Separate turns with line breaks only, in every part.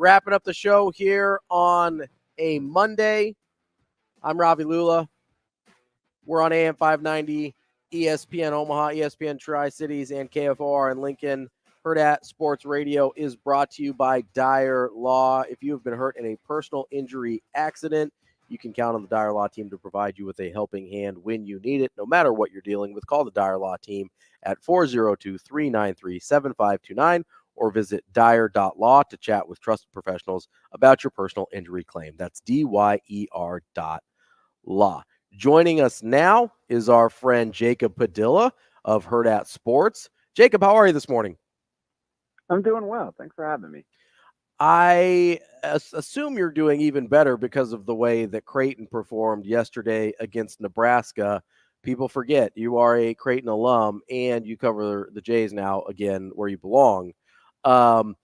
Wrapping up the show here on a Monday. I'm Ravi Lulla. We're on AM 590, ESPN Omaha, ESPN Tri-Cities, and KFOR in Lincoln. Hurrdat Sports Radio is brought to you by Dyer Law. If you have been hurt in a personal injury accident, you can count on the Dyer Law team to provide you with a helping hand when you need it. No matter what you're dealing with, call the Dyer Law team at 402-393-7529 or visit dyer.law to chat with trusted professionals about your personal injury claim. That's DYER.law. Joining us now is our friend Jacob Padilla of Hurrdat Sports. Jacob, how are you this morning?
I'm doing well. Thanks for having me.
I assume you're doing even better because of the way that Creighton performed yesterday against Nebraska. People forget you are a Creighton alum and you cover the Jays now again where you belong. How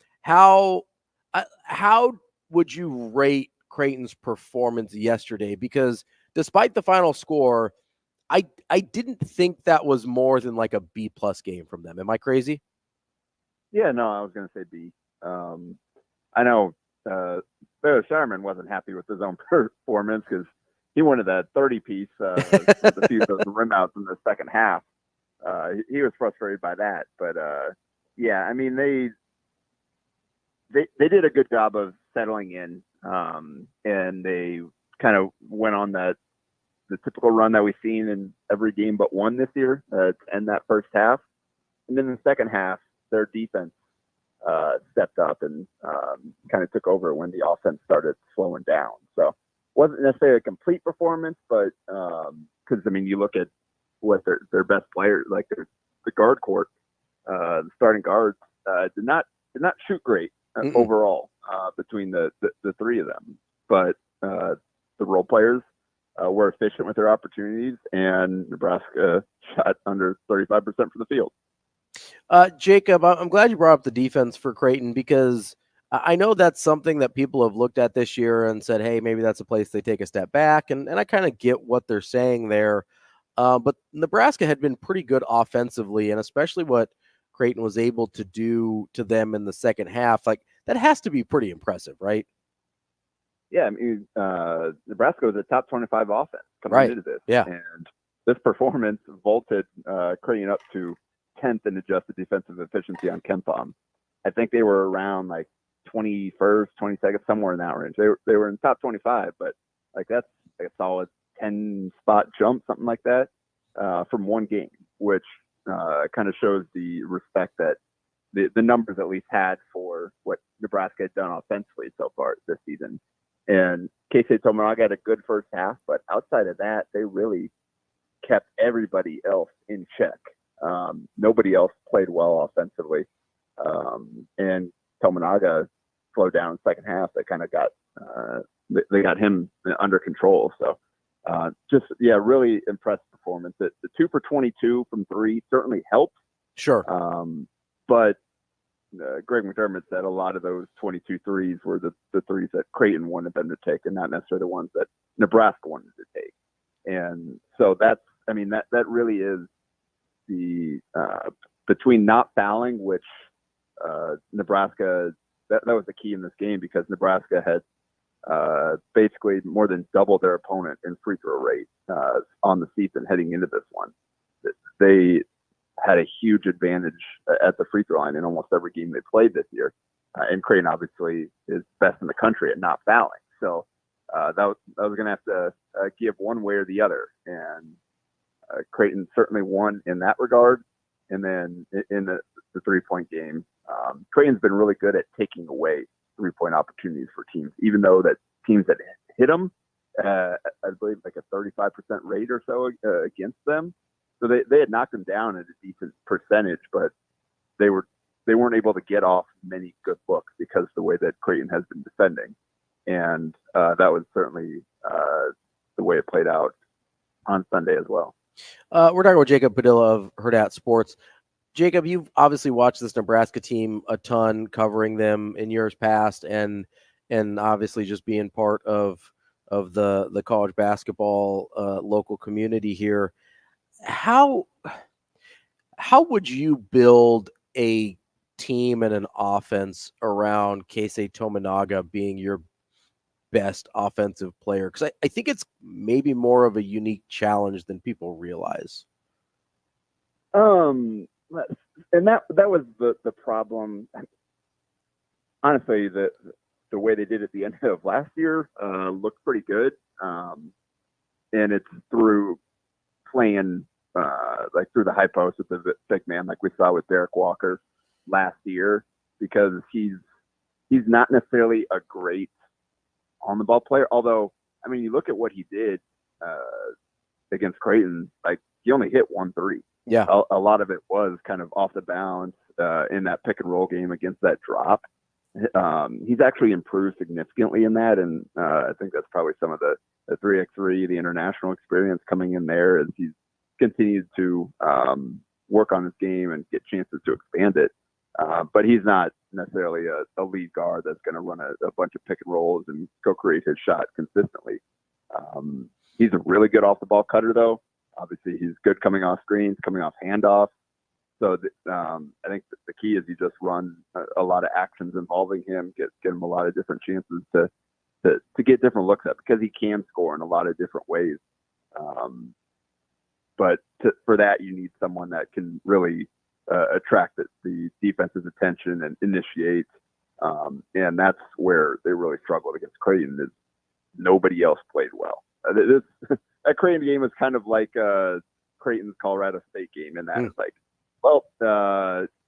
would you rate Creighton's performance yesterday? Because despite the final score, I didn't think that was more than like a B+ game from them. Am I crazy?
Yeah, no, I was going to say B. I know Barry Sherman wasn't happy with his own performance because he wanted that 30-piece with a few of those rim outs in the second half. He was frustrated by that. But, yeah, I mean, they did a good job of settling in, and they kind of went on the typical run that we've seen in every game but one this year to end that first half. And then in the second half, their defense stepped up and kind of took over when the offense started slowing down. So it wasn't necessarily a complete performance, but because, I mean, you look at what their best players, like the guard court, the starting guards, did not shoot great overall between the three of them. But the role players were efficient with their opportunities, and Nebraska shot under 35% from the field.
Jacob, I'm glad you brought up the defense for Creighton because I know that's something that people have looked at this year and said, hey, maybe that's a place they take a step back. And I kind of get what they're saying there. But Nebraska had been pretty good offensively, and especially what Creighton was able to do to them in the second half. Like, that has to be pretty impressive, right?
Yeah, I mean, Nebraska was a top 25 offense coming into this.
Yeah.
And this performance vaulted Creighton up to 10th in adjusted defensive efficiency on KenPom. I think they were around like 21st, 22nd, somewhere in that range. They were in top 25, but like that's like a solid 10-spot jump, something like that, from one game, which kind of shows the respect that the numbers at least had for what Nebraska had done offensively so far this season. And K-State Tominaga had a good first half, but outside of that, they really kept everybody else in check. Nobody else played well offensively. And Tominaga slowed down in the second half. They kind of got they got him under control. So really impressive performance. The 2 for 22 from three certainly helped.
Sure.
But Greg McDermott said a lot of those 22 threes were the threes that Creighton wanted them to take and not necessarily the ones that Nebraska wanted to take. And so that really is the between not fouling, which Nebraska, that was the key in this game because Nebraska had basically more than double their opponent in free throw rate on the season heading into this one. They had a huge advantage at the free throw line in almost every game they played this year. And Creighton obviously is best in the country at not fouling. So that was going to have to give one way or the other. And Creighton certainly won in that regard. And then in the 3-point game, Creighton's been really good at taking away 3-point opportunities for teams, even though that teams that hit them, I believe like a 35% rate or so against them. So they had knocked them down at a decent percentage, but they weren't able to get off many good looks because of the way that Creighton has been defending. And that was certainly the way it played out on Sunday as well.
We're talking with Jacob Padilla of Hurrdat Sports. Jacob, you've obviously watched this Nebraska team a ton, covering them in years past, and obviously just being part of the college basketball local community here. How would you build a team and an offense around Keisei Tominaga being your best offensive player? Because I think it's maybe more of a unique challenge than people realize.
And that was the problem. Honestly, the way they did at the end of last year looked pretty good, and it's through playing like through the high post with the big man, like we saw with Derek Walker last year, because he's not necessarily a great on the ball player. Although, I mean, you look at what he did against Creighton, like he only hit 1 3.
Yeah,
a lot of it was kind of off the bounds in that pick and roll game against that drop. He's actually improved significantly in that, and I think that's probably some of the 3x3, the international experience coming in there as he's continued to work on his game and get chances to expand it. But he's not necessarily a lead guard that's going to run a bunch of pick and rolls and go create his shot consistently. He's a really good off the ball cutter, though. Obviously, he's good coming off screens, coming off handoffs. So I think the key is you just run a lot of actions involving him, get him a lot of different chances to get different looks at, because he can score in a lot of different ways. But for that, you need someone that can really attract the defense's attention and initiate. And that's where they really struggled against Creighton, is nobody else played well. That Creighton game was kind of like Creighton's Colorado State game, and that is like, well,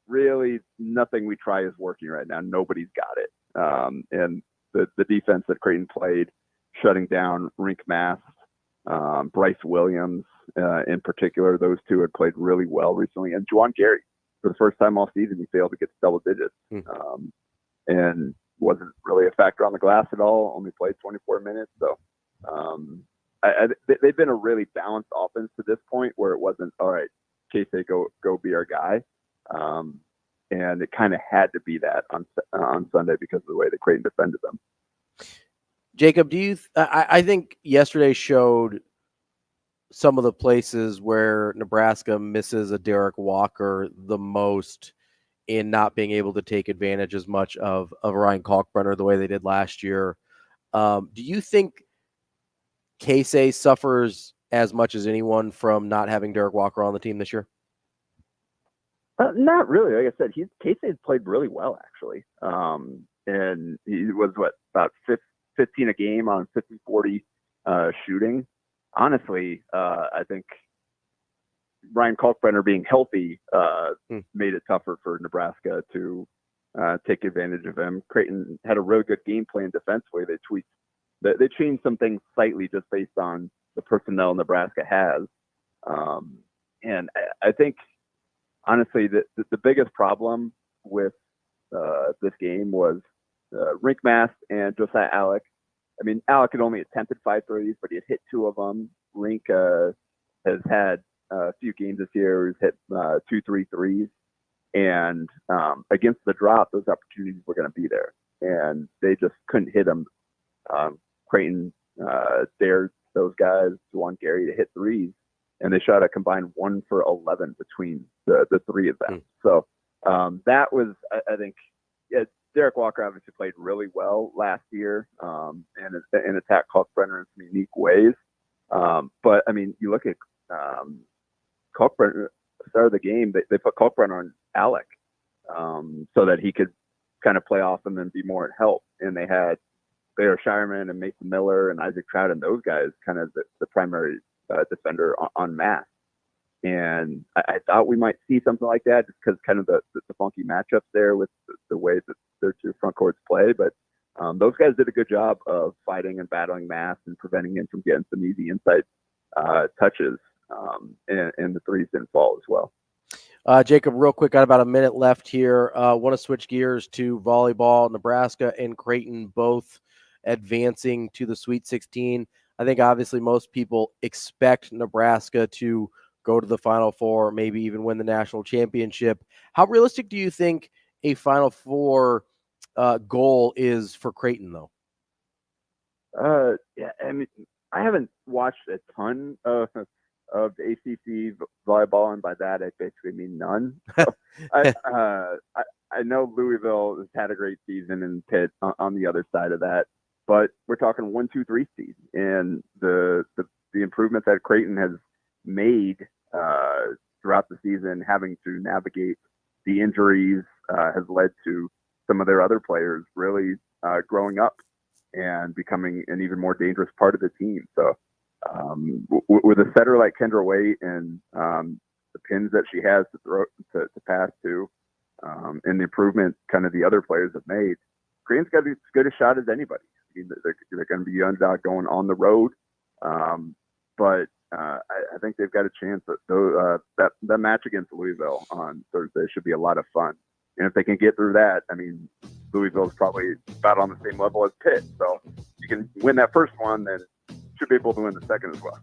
really nothing we try is working right now. Nobody's got it. And the defense that Creighton played, shutting down Rink Mass, Bryce Williams in particular, those two had played really well recently. And Juwan Gary, for the first time all season, he failed to get to double digits and wasn't really a factor on the glass at all, only played 24 minutes. So they've been a really balanced offense to this point, where it wasn't, all right, Keisei, go be our guy. And it kind of had to be that on Sunday because of the way that Creighton defended them.
Jacob, I think yesterday showed some of the places where Nebraska misses a Derek Walker the most in not being able to take advantage as much of Ryan Kalkbrenner the way they did last year. Do you think Keisei suffers as much as anyone from not having Derek Walker on the team this year?
Not really. Like I said, Keisei's played really well, actually. And he was, about 15 a game on 50-40 shooting. Honestly, I think Ryan Kalkbrenner being healthy made it tougher for Nebraska to take advantage of him. Creighton had a really good game plan defensively. They changed some things slightly just based on the personnel Nebraska has. And I think, honestly, the biggest problem with this game was Rink Mass and Josiah Alec. I mean, Alec had only attempted 5 threes, but he had hit 2 of them. Rink has had a few games this year where he's hit 2-3 threes. And against the drop, those opportunities were going to be there. And they just couldn't hit them. Creighton dared those guys, Juwan Gary, to hit threes. And they shot a combined 1 for 11 between the 3 of them. So that was, I think, Derek Walker obviously played really well last year and attacked Kalkbrenner in some unique ways. But, I mean, you look at Kalkbrenner, start of the game, they put Kalkbrenner on Alec so that he could kind of play off him and be more in help. And they had Baylor Shireman and Mason Miller and Isaac Trout and those guys kind of the primary defender on Mass. And I thought we might see something like that just because kind of the funky matchups there with the way that their 2 front courts play. But those guys did a good job of fighting and battling Mass and preventing him from getting some easy inside touches. And the threes didn't fall as well.
Jacob, real quick, got about a minute left here. Want to switch gears to volleyball. Nebraska and Creighton both advancing to the Sweet 16. I think obviously most people expect Nebraska to go to the Final Four, maybe even win the national championship. How realistic do you think a Final Four goal is for Creighton, though?
Yeah, I mean, I haven't watched a ton of of ACC volleyball, and by that I basically mean none. So I know Louisville has had a great season, and Pitt on the other side of that, but we're talking 1, 2, 3 seed, and the improvement that Creighton has made throughout the season, having to navigate the injuries, has led to some of their other players really growing up and becoming an even more dangerous part of the team. So with a setter like Kendra Waite and the pins that she has to throw to pass to, and the improvement kind of the other players have made, Creighton's got as good a shot as anybody. I mean, they're going to be underdog going on the road, but I think they've got a chance. That match against Louisville on Thursday should be a lot of fun. And if they can get through that, I mean, Louisville's probably about on the same level as Pitt. So if you can win that first one, then should be able to win the second as well.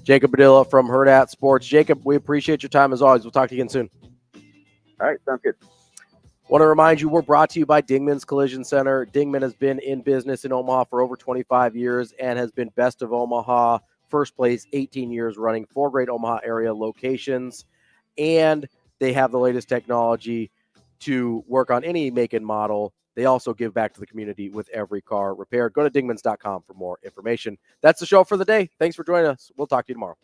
Jacob Padilla from Hurrdat Sports. Jacob, we appreciate your time as always. We'll talk to you again soon.
All right, sounds good.
Want to remind you, we're brought to you by Dingman's Collision Center. Dingman has been in business in Omaha for over 25 years and has been best of Omaha, first place 18 years running, 4 great Omaha area locations. And they have the latest technology to work on any make and model. They also give back to the community with every car repaired. Go to dingmans.com for more information. That's the show for the day. Thanks for joining us. We'll talk to you tomorrow.